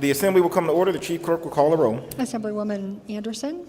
The assembly will come to order. The chief clerk will call the roll. Assemblywoman Anderson,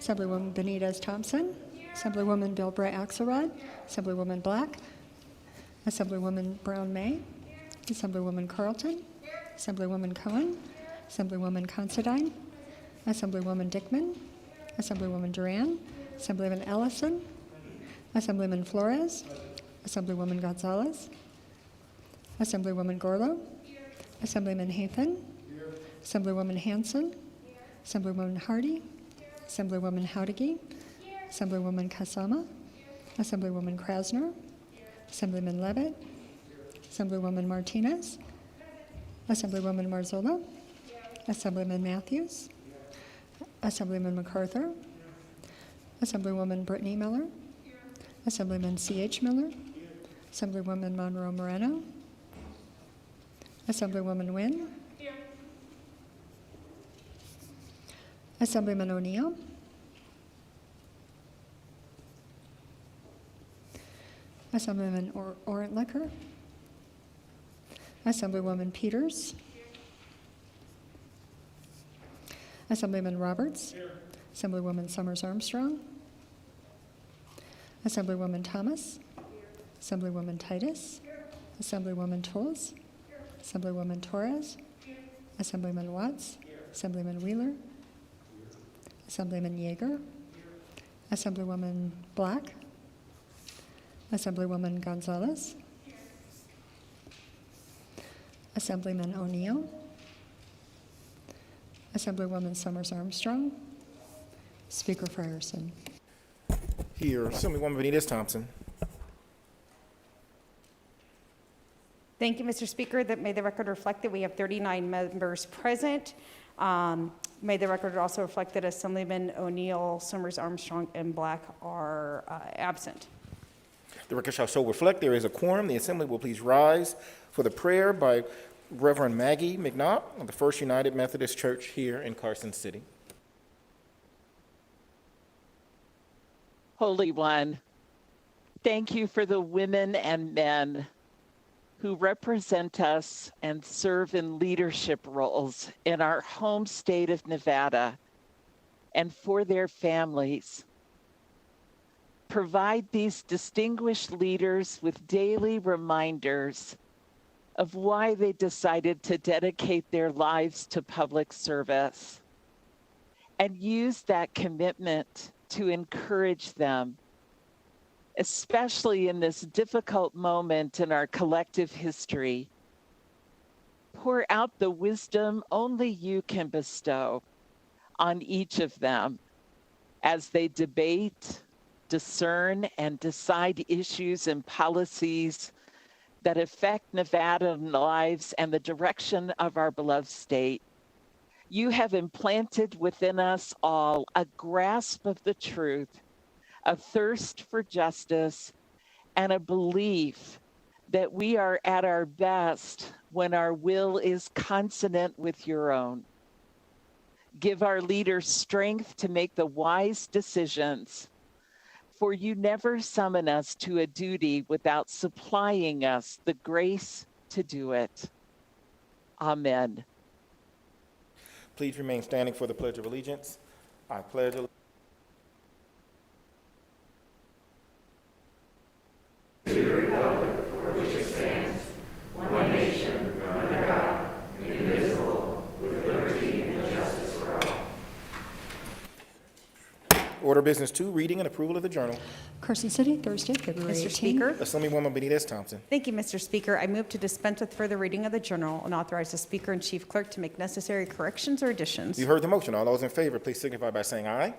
Assemblywoman Benitez Thompson, Assemblywoman Bilbray Axelrod, Assemblywoman Black, Assemblywoman Brown May, Assemblywoman Carlton, Assemblywoman Cohen, Assemblywoman Considine, Assemblywoman Dickman, Assemblywoman Duran, Assemblyman Ellison, Assemblyman Flores, Assemblywoman Gonzalez, Assemblywoman Gorlo, Assemblyman Hathan, Assemblywoman Hanson, Assemblywoman Hardy, Assemblywoman Howdigi, Assemblywoman Kasama, Assemblywoman Krasner, Assemblyman Levitt, Assemblywoman Martinez, Assemblywoman Marzola, Assemblyman Matthews, Assemblyman MacArthur, Assemblywoman Brittany Miller, Assemblyman C.H. Miller, Assemblywoman Monroe Moreno, Assemblywoman Nguyen, Assemblyman O'Neill, Assemblyman Orentlicker, Assemblywoman Peters, Assemblyman Roberts, Assemblywoman Summers Armstrong, Assemblywoman Thomas, Assemblywoman Titus, Assemblywoman Tolles, Assemblywoman Torres, Assemblyman Watts, Assemblyman Wheeler, Assemblyman Yeager, Assemblywoman Black, Assemblywoman Gonzalez, Assemblyman O'Neill, Assemblywoman Summers Armstrong, Speaker Frierson. Here, Assemblywoman Benitez Thompson. Thank you, Mr. Speaker. That may the record reflect that we have 39 members present. May the record also reflect that Assemblyman O'Neill, Summers Armstrong, and Black are absent. The record shall so reflect there is a quorum. The assembly will please rise for the prayer by Reverend Maggie McNaught of the First United Methodist Church here in Carson City. Holy One, thank you for the women and men who represent us and serve in leadership roles in our home state of Nevada, and for their families. Provide these distinguished leaders with daily reminders of why they decided to dedicate their lives to public service, and use that commitment to encourage them, especially in this difficult moment in our collective history. Pour out the wisdom only you can bestow on each of them as they debate, discern, and decide issues and policies that affect Nevadan lives and the direction of our beloved state. You have implanted within us all a grasp of the truth, a thirst for justice, and a belief that we are at our best when our will is consonant with your own. Give our leaders strength to make the wise decisions, for you never summon us to a duty without supplying us the grace to do it. Amen. Please remain standing for the Pledge of Allegiance. I pledge allegiance to the republic for which it stands, one nation, under God, indivisible, with liberty and justice for all. Order Business 2, reading and approval of the journal. Carson City, Thursday, February 18. Mr. Speaker. Assemblywoman Benitez Thompson. Thank you, Mr. Speaker. I move to dispense with further reading of the journal and authorize the Speaker and Chief Clerk to make necessary corrections or additions. You heard the motion. All those in favor, please signify by saying aye.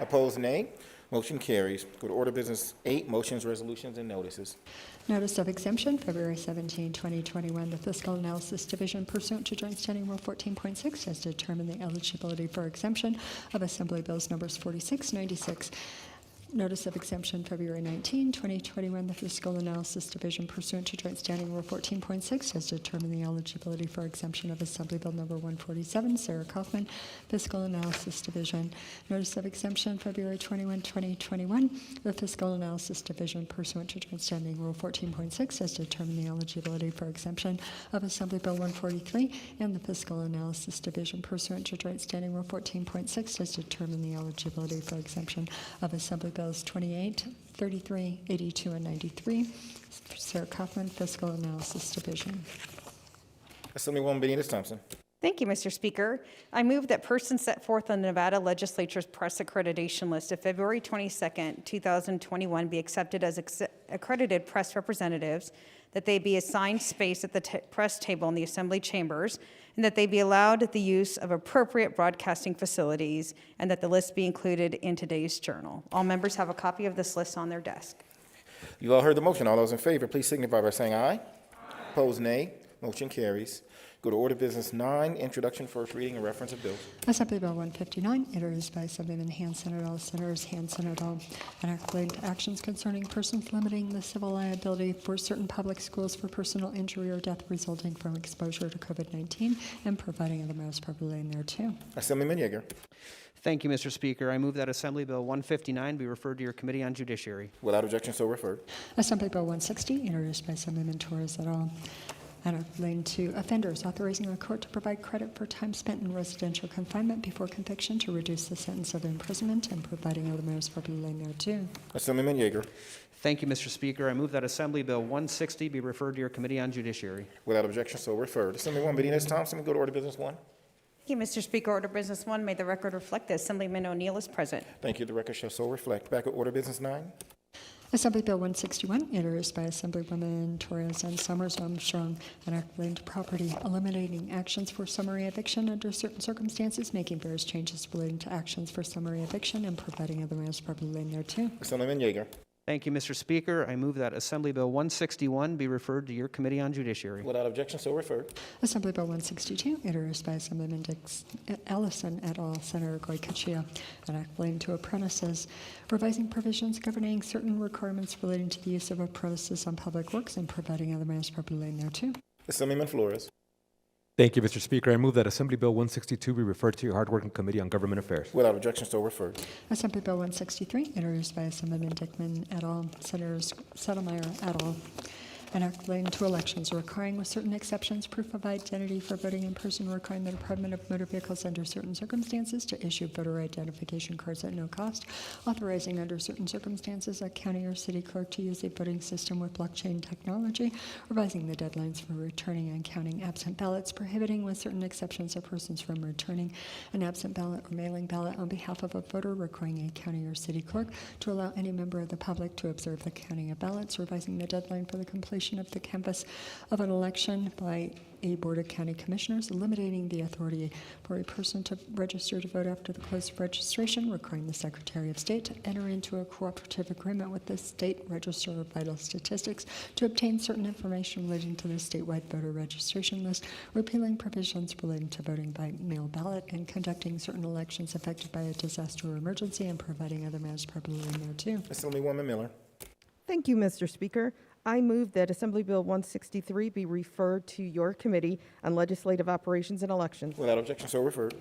Opposed, nay. Motion carries. Go to Order Business 8, motions, resolutions, and notices. Notice of exemption, February 17, 2021. The Fiscal Analysis Division, pursuant to Joint Standing Rule 14.6, has determined the eligibility for exemption of Assembly Bills numbers 4696 Notice of exemption, February 19, 2021. The Fiscal Analysis Division, pursuant to Joint Standing Rule 14.6, has determined the eligibility for exemption of Assembly Bill Number 147. Sarah Kaufman, Fiscal Analysis Division. Notice of exemption, February 21, 2021. The Fiscal Analysis Division, pursuant to Joint Standing Rule 14.6, has determined the eligibility for exemption of Assembly Bill 143. And the Fiscal Analysis Division, pursuant to Joint Standing Rule 14.6, has determined the eligibility for exemption of Assembly Bills 28, 33, 82, and 93. Sarah Kaufman, Fiscal Analysis Division. Assemblywoman Benitez Thompson. Thank you, Mr. Speaker. I move that persons set forth on the Nevada Legislature's press accreditation list of February 22nd, 2021 be accepted as accredited press representatives, that they be assigned space at the press table in the Assembly chambers, and that they be allowed the use of appropriate broadcasting facilities, and that the list be included in today's journal. All members have a copy of this list on their desk. You all heard the motion. All those in favor, please signify by saying aye. Opposed, nay. Motion carries. Go to Order Business 9, Introduction, First Reading, and Reference of Bills. Assembly Bill 159, introduced by Assemblyman Hanson et al., Senators Hanson et al., an act relating to actions concerning persons limiting the civil liability for certain public schools for personal injury or death resulting from exposure to COVID-19 and providing other matters properly in thereto. Assemblyman Yeager. Thank you, Mr. Speaker. I move that Assembly Bill 159 be referred to your Committee on Judiciary. Without objection, so referred. Assembly Bill 160, introduced by Assemblyman Torres et al., and are relating to offenders, authorizing the court to provide credit for time spent in residential confinement before conviction to reduce the sentence of imprisonment and providing other matters properly thereto. Assemblyman Yeager. Thank you, Mr. Speaker. I move that Assembly Bill 160 be referred to your Committee on Judiciary. Without objection, so referred. Assemblywoman Benitez Thompson, we go to Order Business 1. Thank you, Mr. Speaker. Order Business 1, may the record reflect that Assemblyman O'Neill is present. Thank you. The record shall so reflect. Back at Order Business 9. Assembly Bill 161, introduced by Assemblywomen Torres and Summers Armstrong, an act relating to property, eliminating actions for summary eviction under certain circumstances, making various changes relating to actions for summary eviction, and providing other matters properly thereto. Assemblyman Yeager. Thank you, Mr. Speaker. I move that Assembly Bill 161 be referred to your Committee on Judiciary. Without objection, so referred. Assembly Bill 162, introduced by Assemblyman Ellison et al., Senator Goycochea, an act relating to apprentices, revising provisions governing certain requirements relating to the use of apprentices on public works and providing other matters properly thereto. Assemblyman Flores. Thank you, Mr. Speaker. I move that Assembly Bill 162 be referred to your hardworking Committee on Government Affairs. Without objection, so referred. Assembly Bill 163, introduced by Assemblyman Dickman et al., Senators Settlemeyer et al., an act relating to elections requiring, with certain exceptions, proof of identity for voting in person, requiring the Department of Motor Vehicles under certain circumstances to issue voter identification cards at no cost, authorizing under certain circumstances a county or city clerk to use a voting system with blockchain technology, revising the deadlines for returning and counting absent ballots, prohibiting, with certain exceptions, of persons from returning an absent ballot or mailing ballot on behalf of a voter, requiring a county or city clerk to allow any member of the public to observe the counting of ballots, revising the deadline for the completion of the canvass of an election by a Board of County Commissioners, eliminating the authority for a person to register to vote after the close of registration, requiring the Secretary of State to enter into a cooperative agreement with the State Register of Vital Statistics to obtain certain information relating to the statewide voter registration list, repealing provisions relating to voting by mail ballot, and conducting certain elections affected by a disaster or emergency, and providing other matters properly thereto. Assemblywoman Miller. Thank you, Mr. Speaker. I move that Assembly Bill 163 be referred to your Committee on Legislative Operations and Elections. Without objection, so referred.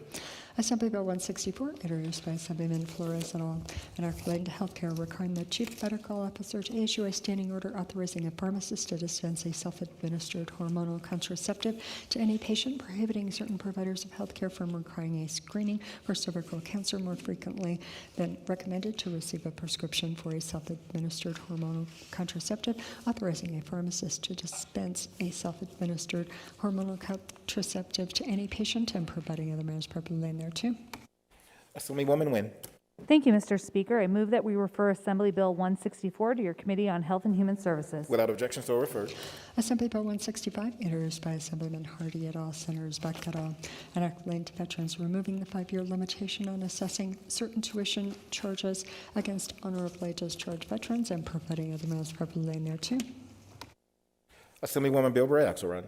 Assembly Bill 164, introduced by Assemblyman Flores et al., an act relating to health care, requiring the Chief Medical Officer to issue a standing order authorizing a pharmacist to dispense a self-administered hormonal contraceptive to any patient, prohibiting certain providers of health care from requiring a screening for cervical cancer more frequently than recommended to receive a prescription for a self-administered hormonal contraceptive, authorizing a pharmacist to dispense a self-administered hormonal contraceptive to any patient, and providing other matters properly thereto. Assemblywoman Wynn. Thank you, Mr. Speaker. I move that we refer Assembly Bill 164 to your Committee on Health and Human Services. Without objection, so referred. Assembly Bill 165, introduced by Assemblyman Hardy et al., Senators Beck et al., an act relating to veterans, removing the 5-year limitation on assessing certain tuition charges against honorably discharged veterans, and providing other matters properly thereto. Assemblywoman Bilbray Axelrod.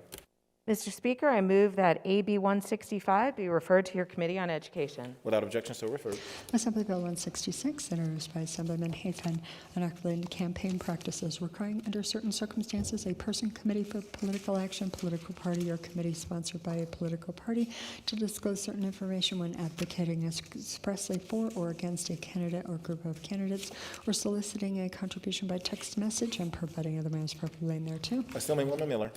Mr. Speaker, I move that AB 165 be referred to your Committee on Education. Without objection, so referred. Assembly Bill 166, introduced by Assemblyman Hafen, enacting campaign practices requiring under certain circumstances a person, committee for political action, political party, or committee sponsored by a political party to disclose certain information when advocating expressly for or against a candidate or group of candidates, or soliciting a contribution by text message and providing other means properly thereto. Assemblywoman Miller.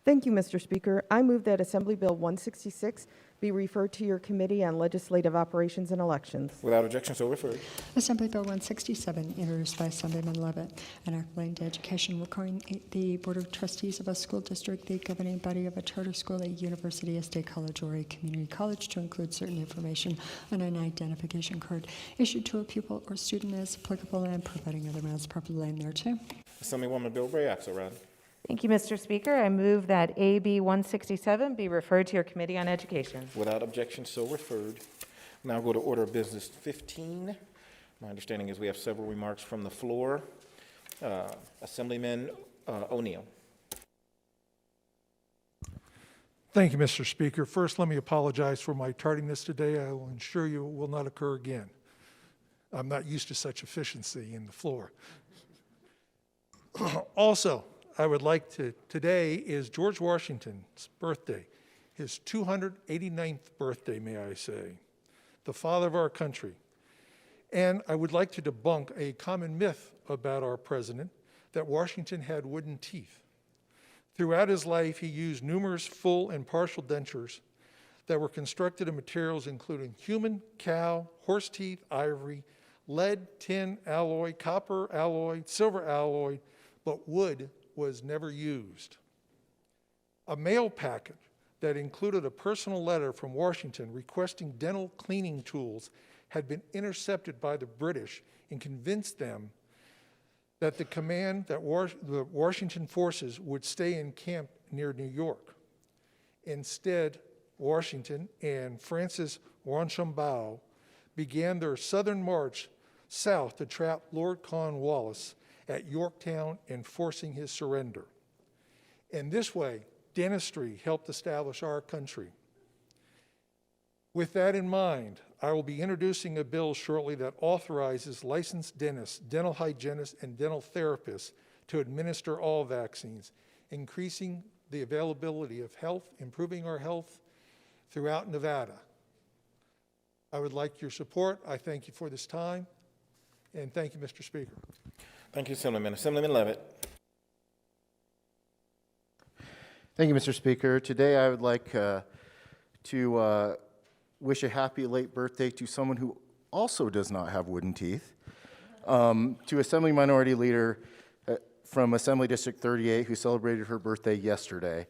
Thank you, Mr. Speaker. I move that Assembly Bill 166 be referred to your Committee on Legislative Operations and Elections. Without objection, so referred. Assembly Bill 167, introduced by Assemblyman Levitt, enacting education requiring the Board of Trustees of a school district, the governing body of a charter school, a university, a state college, or a community college to include certain information on an identification card issued to a pupil or student as applicable and providing other means properly thereto. Assemblywoman Bill Bray Axelrod. Thank you, Mr. Speaker. I move that AB 167 be referred to your Committee on Education. Without objection, so referred. Now go to order of business 15. My understanding is we have several remarks from the floor. Assemblyman O'Neill. Thank you, Mr. Speaker. First, let me apologize for my tardiness today. I will ensure you it will not occur again. I'm not used to such efficiency in the floor. Also, I would like to, today is George Washington's birthday, his 289th birthday, may I say, the father of our country. And I would like to debunk a common myth about our president, that Washington had wooden teeth. Throughout his life, he used numerous full and partial dentures that were constructed of materials including human, cow, horse teeth, ivory, lead, tin, alloy, copper, alloy, silver alloy, but wood was never used. A mail packet that included a personal letter from Washington requesting dental cleaning tools had been intercepted by the British and convinced them that the Washington forces would stay in camp near New York. Instead, Washington and Francis Rochambeau began their southern march south to trap Lord Cornwallis at Yorktown, enforcing his surrender. In this way, dentistry helped establish our country. With that in mind, I will be introducing a bill shortly that authorizes licensed dentists, dental hygienists, and dental therapists to administer all vaccines, increasing the availability of health, improving our health throughout Nevada. I would like your support. I thank you for this time, and thank you, Mr. Speaker. Thank you, Assemblyman. Assemblyman Levitt. Thank you, Mr. Speaker. Today I would like to wish a happy late birthday to someone who also does not have wooden teeth, to Assembly Minority Leader from Assembly District 38 who celebrated her birthday yesterday.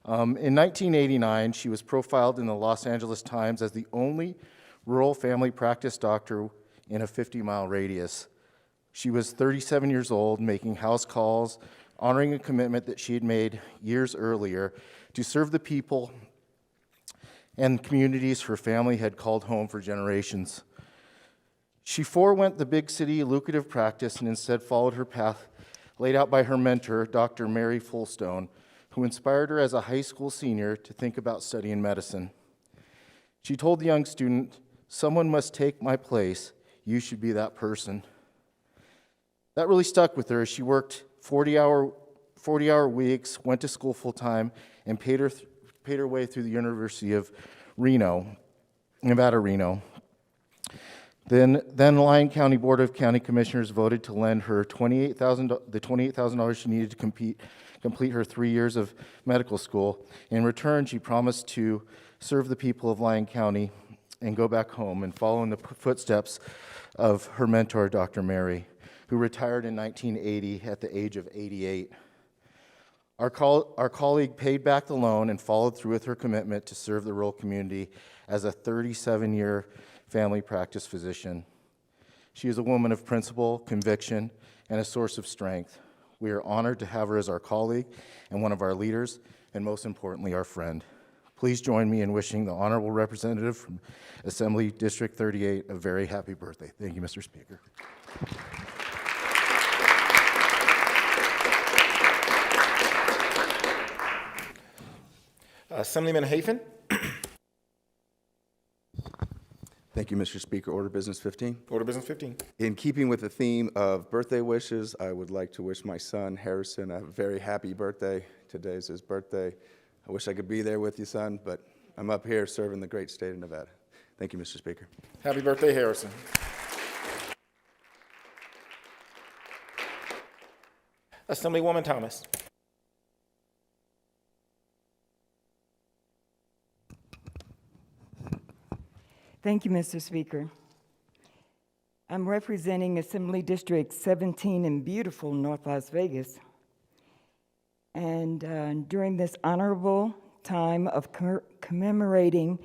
In 1989, she was profiled in the Los Angeles Times as the only rural family practice doctor in a 50-mile radius. She was 37 years old, making house calls, honoring a commitment that she had made years earlier to serve the people and communities her family had called home for generations. She forewent the big city lucrative practice and instead followed her path laid out by her mentor, Dr. Mary Fullstone, who inspired her as a high school senior to think about studying medicine. She told the young student, "Someone must take my place. You should be that person." That really stuck with her. She worked 40-hour weeks, went to school full-time, and paid her way through the University of Nevada, Reno. Then Lyon County Board of County Commissioners voted to lend her the $28,000 she needed to complete her 3 years of medical school. In return, she promised to serve the people of Lyon County and go back home and follow in the footsteps of her mentor, Dr. Mary, who retired in 1980 at the age of 88. Our colleague paid back the loan and followed through with her commitment to serve the rural community as a 37-year family practice physician. She is a woman of principle, conviction, and a source of strength. We are honored to have her as our colleague and one of our leaders, and most importantly, our friend. Please join me in wishing the honorable representative from Assembly District 38 a very happy birthday. Thank you, Mr. Speaker. Assemblyman Hafen. Thank you, Mr. Speaker. Order Business 15. Order Business 15. In keeping with the theme of birthday wishes, I would like to wish my son, Harrison, a very happy birthday. Today's his birthday. I wish I could be there with you, son, but I'm up here serving the great state of Nevada. Thank you, Mr. Speaker. Happy birthday, Harrison. Assemblywoman Thomas. Thank you, Mr. Speaker. I'm representing Assembly District 17 in beautiful North Las Vegas. And during this honorable time of commemorating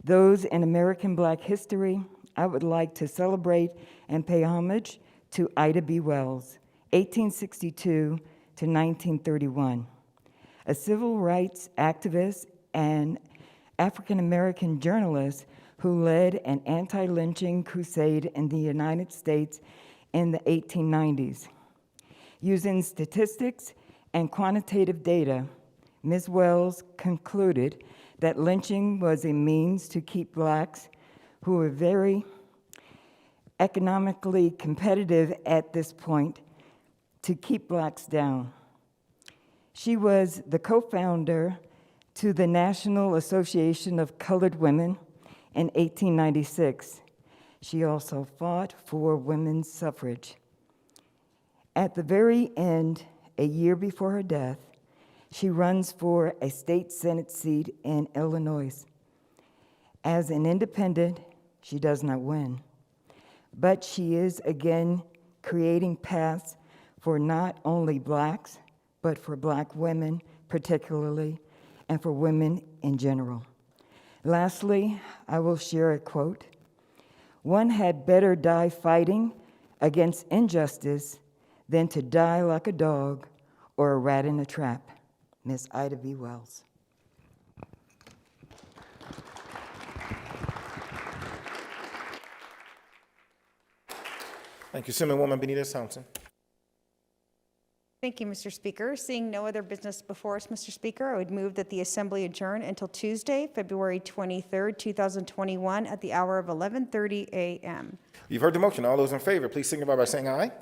those in American Black history, I would like to celebrate and pay homage to Ida B. Wells, 1862 to 1931, a civil rights activist and African-American journalist who led an anti-lynching crusade in the United States in the 1890s. Using statistics and quantitative data, Ms. Wells concluded that lynching was a means to keep blacks, who were very economically competitive at this point, to keep blacks down. She was the co-founder to the National Association of Colored Women in 1896. She also fought for women's suffrage. At the very end, a year before her death, she runs for a state Senate seat in Illinois. As an independent, she does not win, but she is again creating paths for not only blacks, but for black women particularly, and for women in general. Lastly, I will share a quote. "One had better die fighting against injustice than to die like a dog or a rat in a trap." Ms. Ida B. Wells. Thank you, Assemblywoman Benitez Thompson. Thank you, Mr. Speaker. Seeing no other business before us, Mr. Speaker, I would move that the Assembly adjourn until Tuesday, February 23rd, 2021 at the hour of 11:30 a.m. You've heard the motion. All those in favor, please signify by saying aye.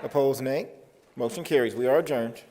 Opposed, nay. Motion carries. We are adjourned.